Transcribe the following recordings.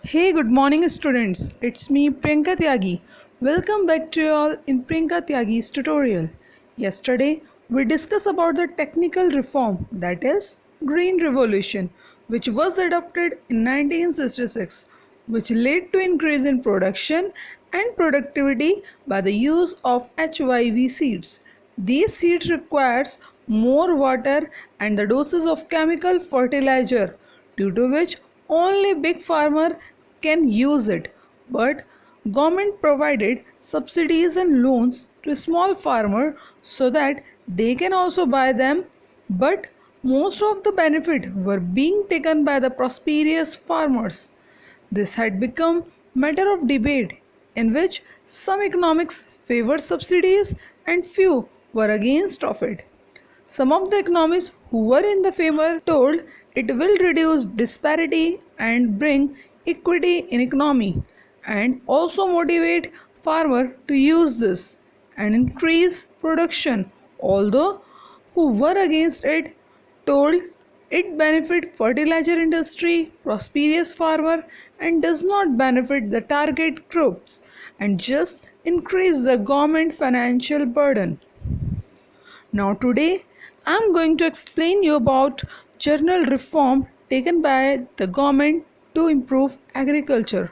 Hey, good morning, students. It's me, Priyanka Tyagi. Welcome back to you all in Priyanka Tyagi's tutorial. Yesterday, we discussed about the technical reform, that is, Green Revolution, which was adopted in 1966, which led to increase in production and productivity by the use of HYV seeds. These seeds requires more water and the doses of chemical fertilizer, due to which only big farmer can use it, but government provided subsidies and loans to small farmer so that they can also buy them, but most of the benefit were being taken by the prosperous farmers. This had become matter of debate in which some economics favored subsidies and few were against of it. Some of the economists who were in the favor told it will reduce disparity and bring equity in economy and also motivate farmer to use this and increase production, although who were against it told it benefit fertilizer industry, prosperous farmer and does not benefit the target groups and just increase the government financial burden. Now today I am going to explain you about journal reform taken by the government to improve agriculture.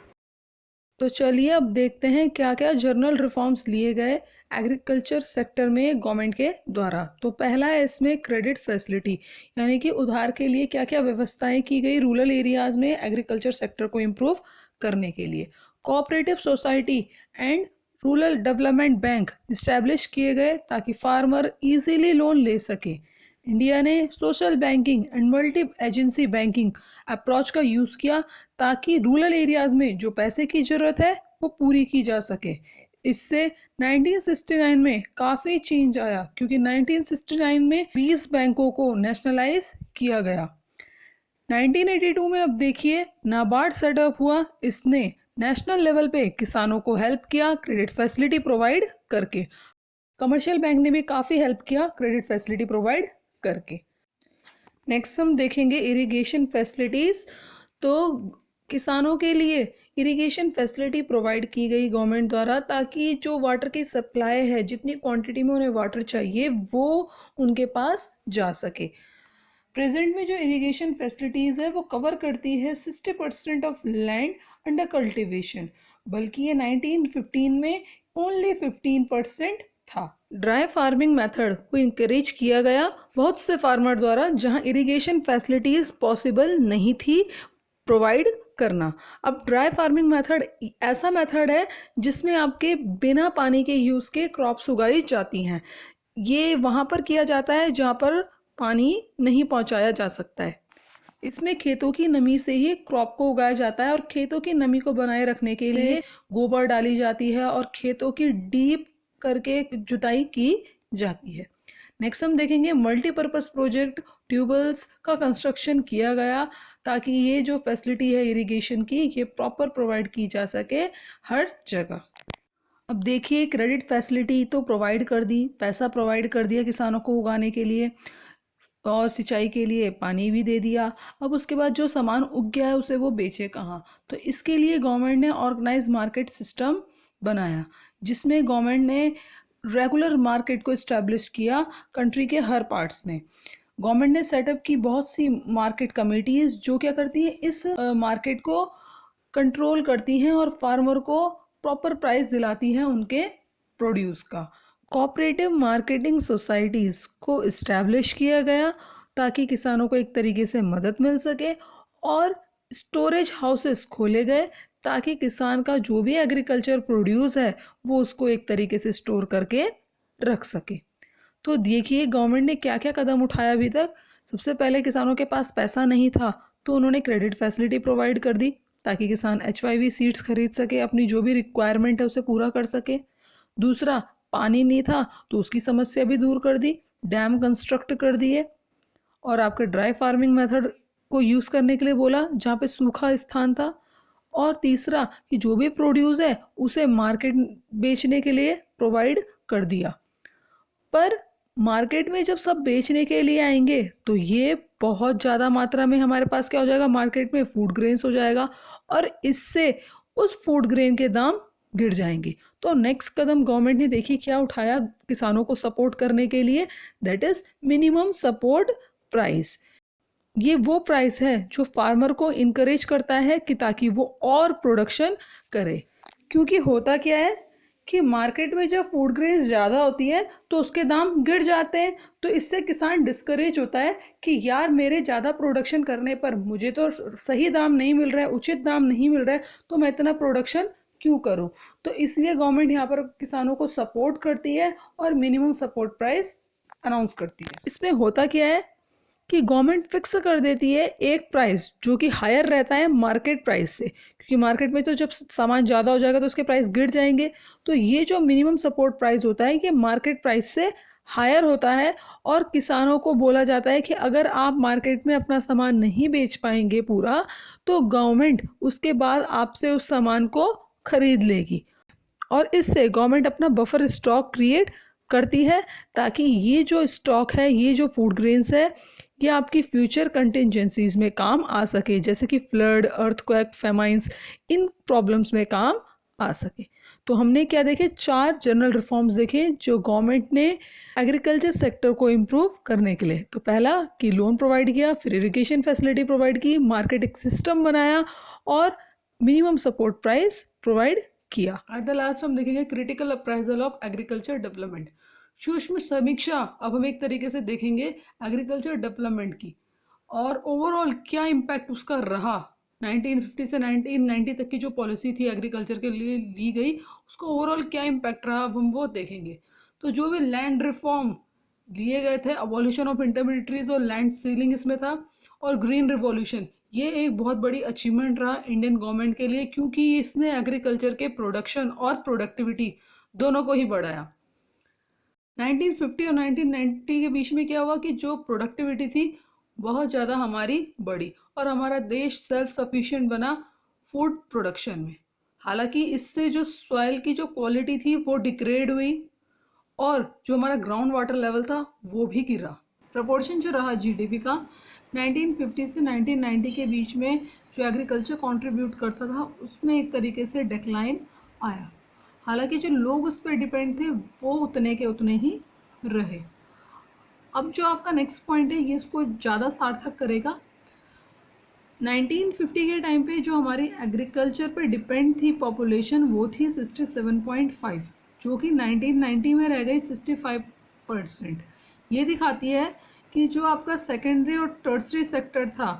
तो चलिए अब देखते हैं क्या क्या journal reforms लिए गए agriculture sector में गवर्नमेंट के द्वारा। तो पहला है इसमें क्रेडिट फैसिलिटी, यानी कि उधार के लिए क्या क्या व्यवस्थाएं की गई रूरल एरियाज में एग्रीकल्चर सेक्टर को इम्प्रूव करने के लिए। Cooperative society and rural development bank establish किए गए ताकि फार्मर इजीली लोन ले सके। इंडिया ने social banking and multi agency banking approach का यूज़ किया ताकि रूरल एरियाज में जो पैसे की ज़रूरत है वो पूरी की जा सके। इससे 1969 में काफ़ी चेंज आया क्योंकि 1969 में 20 बैंकों को नेशनलाइज किया गया। 1982 में अब देखिए नाबार्ड सेटअप हुआ, इसने नेशनल लेवल पे किसानों को हेल्प किया क्रेडिट फैसिलिटी प्रोवाइड करके। कमर्शियल बैंक ने भी काफ़ी हेल्प किया क्रेडिट फैसिलिटी प्रोवाइड करके। नेक्स्ट हम देखेंगे इरिगेशन फैसिलिटीज़। तो किसानों के लिए इरिगेशन फैसिलिटी प्रोवाइड की गई गवर्नमेंट द्वारा ताकि जो वाटर की सप्लाई है, जितनी क्वांटिटी में उन्हें वाटर चाहिए वो उनके पास जा सके। प्रेजेंट में जो इरिगेशन फैसिलिटीज़ है वो कवर करती है 60% ऑफ लैंड अंडर कल्टिवेशन, बल्कि ये 1915 में ओनली 15% था। ड्राई फार्मिंग मेथड को इंकरेज किया गया बहुत से फार्मर द्वारा जहां इरिगेशन फैसिलिटीज पॉसिबल नहीं थी प्रोवाइड करना। अब ड्राई फार्मिंग मेथड ऐसा मेथड है जिसमें आपके बिना पानी के यूज़ के क्रॉप्स उगाई जाती हैं। ये वहाँ पर किया जाता है जहाँ पर पानी नहीं पहुँचाया जा सकता है। इसमें खेतों की नमी से ही क्रॉप को उगाया जाता है और खेतों की नमी को बनाए रखने के लिए गोबर डाली जाती है और खेतों की डीप करके जुताई की जाती है। नेक्स्ट हम देखेंगे मल्टीपर्पज प्रोजेक्ट ट्यूबवेल्स का कंस्ट्रक्शन किया गया ताकि ये जो फैसिलिटी है इरिगेशन की ये प्रॉपर प्रोवाइड की जा सके हर जगह। अब देखिए क्रेडिट फैसिलिटी तो प्रोवाइड कर दी, पैसा प्रोवाइड कर दिया किसानों को उगाने के लिए और सिंचाई के लिए पानी भी दे दिया। अब उसके बाद जो सामान उग गया है उसे वो बेचे कहाँ, तो इसके लिए गवर्नमेंट ने ऑर्गेनाइज मार्केट सिस्टम बनाया जिसमें गवर्नमेंट ने रेगुलर मार्केट को इस्टेब्लिश किया कंट्री के हर पार्ट्स में। गवर्नमेंट ने सेटअप की बहुत सी मार्केट कमेटीज जो क्या करती हैं इस मार्केट को कंट्रोल करती हैं और फार्मर को प्रॉपर प्राइस दिलाती हैं उनके प्रोड्यूस का। कोऑपरेटिव मार्केटिंग सोसाइटीज़ को इस्टेब्लिश किया गया ताकि किसानों को एक तरीके से मदद मिल सके और स्टोरेज हाउसेस खोले गए ताकि किसान का जो भी एग्रीकल्चर प्रोड्यूस है वो उसको एक तरीके से स्टोर करके रख सके। तो देखिए गवर्नमेंट ने क्या क्या कदम उठाया अभी तक। सबसे पहले किसानों के पास पैसा नहीं था तो उन्होंने क्रेडिट फैसिलिटी प्रोवाइड कर दी ताकि किसान HYV सीड्स खरीद सके, अपनी जो भी रिक्वायरमेंट है उसे पूरा कर सके। दूसरा, पानी नहीं था तो उसकी समस्या भी दूर कर दी, डैम कंस्ट्रक्ट कर दिए और आपके ड्राई फार्मिंग मेथड को यूज़ करने के लिए बोला जहाँ पे सूखा स्थान था। और तीसरा कि जो भी प्रोड्यूस है उसे मार्केट बेचने के लिए प्रोवाइड कर दिया। पर मार्केट में जब सब बेचने के लिए आएंगे तो ये बहुत ज़्यादा मात्रा में हमारे पास क्या हो जाएगा, मार्केट में फूड ग्रेन्स हो जाएगा और इससे उस फूड ग्रेन के दाम गिर जाएंगे। तो नेक्स्ट कदम गवर्नमेंट ने देखिए क्या उठाया किसानों को सपोर्ट करने के लिए, that is minimum support price. ये वो प्राइस है जो फार्मर को इनकरेज करता है कि ताकि वो और प्रोडक्शन करे। क्योंकि होता क्या है कि मार्केट में जब फूड ग्रेन्स ज़्यादा होती है तो उसके दाम गिर जाते हैं, तो इससे किसान डिस्करेज होता है कि यार मेरे ज़्यादा प्रोडक्शन करने पर मुझे तो सही दाम नहीं मिल रहा है, उचित दाम नहीं मिल रहा है, तो मैं इतना प्रोडक्शन क्यों करूं। तो इसलिए गवर्नमेंट यहाँ पर किसानों को सपोर्ट करती है और मिनिमम सपोर्ट प्राइस अनाउंस करती है। इसमें होता क्या है कि गवर्नमेंट फिक्स कर देती है एक प्राइस जो कि हायर रहता है मार्केट प्राइस से, क्योंकि मार्केट में तो जब सामान ज़्यादा हो जाएगा तो उसके प्राइस गिर जाएंगे। तो ये जो मिनिमम सपोर्ट प्राइस होता है ये मार्केट प्राइस से हायर होता है और किसानों को बोला जाता है कि अगर आप मार्केट में अपना सामान नहीं बेच पाएंगे पूरा, तो गवर्नमेंट उसके बाद आपसे उस सामान को खरीद लेगी और इससे गवर्नमेंट अपना बफर स्टॉक क्रिएट करती है ताकि ये जो स्टॉक है, ये जो फूड ग्रेन्स है, ये आपकी फ्यूचर कंटिजेंसीज में काम आ सके, जैसे कि फ्लड, अर्थक्वेक, फेमाइंस, इन प्रॉब्लम्स में काम आ सके। तो हमने क्या देखे, 4 जनरल रिफॉर्म्स देखे जो गवर्नमेंट ने एग्रीकल्चर सेक्टर को इम्प्रूव करने के लिए। तो पहला कि लोन प्रोवाइड किया, फिर इरिगेशन फैसिलिटी प्रोवाइड की, मार्केटिंग सिस्टम बनाया और मिनिमम सपोर्ट प्राइस प्रोवाइड किया। एट द लास्ट हम देखेंगे critical appraisal of agriculture development, सूक्ष्म समीक्षा। अब हम एक तरीके से देखेंगे एग्रीकल्चर डेवलपमेंट की और ओवरऑल क्या इम्पैक्ट उसका रहा। 1950 से 1990 तक की जो पॉलिसी थी एग्रीकल्चर के लिए ली गई, उसका ओवरऑल क्या इम्पैक्ट रहा, अब हम वो देखेंगे। तो जो भी लैंड रिफॉर्म लिए गए थे, अबॉलिशन ऑफ इंटरमीडिएटरीज और लैंड सीलिंग इसमें था, और ग्रीन रिवॉल्यूशन, ये एक बहुत बड़ी अचीवमेंट रहा इंडियन गवर्नमेंट के लिए, क्योंकि इसने एग्रीकल्चर के प्रोडक्शन और प्रोडक्टिविटी दोनों को ही बढ़ाया। 1950 और 1990 के बीच में क्या हुआ कि जो प्रोडक्टिविटी थी बहुत ज़्यादा हमारी बढ़ी और हमारा देश सेल्फ सफिशिएंट बना फूड प्रोडक्शन में। हालांकि इससे जो सॉइल की जो क्वालिटी थी वो डिग्रेड हुई और जो हमारा ग्राउंड वाटर लेवल था वो भी गिरा। प्रपोर्शन जो रहा जीडीपी का 1950 से 1990 के बीच में जो एग्रीकल्चर कंट्रीब्यूट करता था उसमें एक तरीके से डिक्लाइन आया। हालांकि जो लोग उस पर डिपेंड थे वो उतने के उतने ही रहे। अब जो आपका नेक्स्ट पॉइंट है ये इसको ज़्यादा सार्थक करेगा। 1950 के टाइम पे जो हमारी एग्रीकल्चर पे डिपेंड थी पॉपुलेशन वो थी 67.5, जो कि 1990 में रह गई 65%। ये दिखाती है कि जो आपका सेकेंडरी और टर्सरी सेक्टर था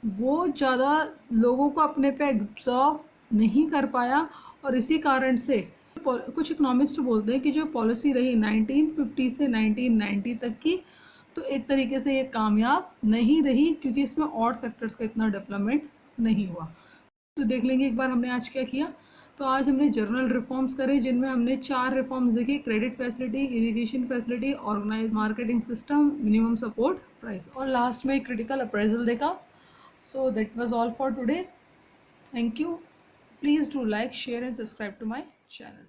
वो ज़्यादा लोगों को अपने पे एब्जॉर्व नहीं कर पाया और इसी कारण से कुछ इकोनॉमिस्ट बोलते हैं कि जो पॉलिसी रही 1950 से 1990 तक की, तो एक तरीके से ये कामयाब नहीं रही क्योंकि इसमें और सेक्टर्स का इतना डेवलपमेंट नहीं हुआ। तो देख लेंगे एक बार हमने आज क्या किया। तो आज हमने जर्नल रिफॉर्म्स करे जिनमें हमने 4 रिफॉर्म्स देखे, credit facility, irrigation facility, organize marketing system, minimum support price और लास्ट में क्रिटिकल अप्रेजल देखा। So that was all for today. Thank you. Please do like, share and subscribe to my channel.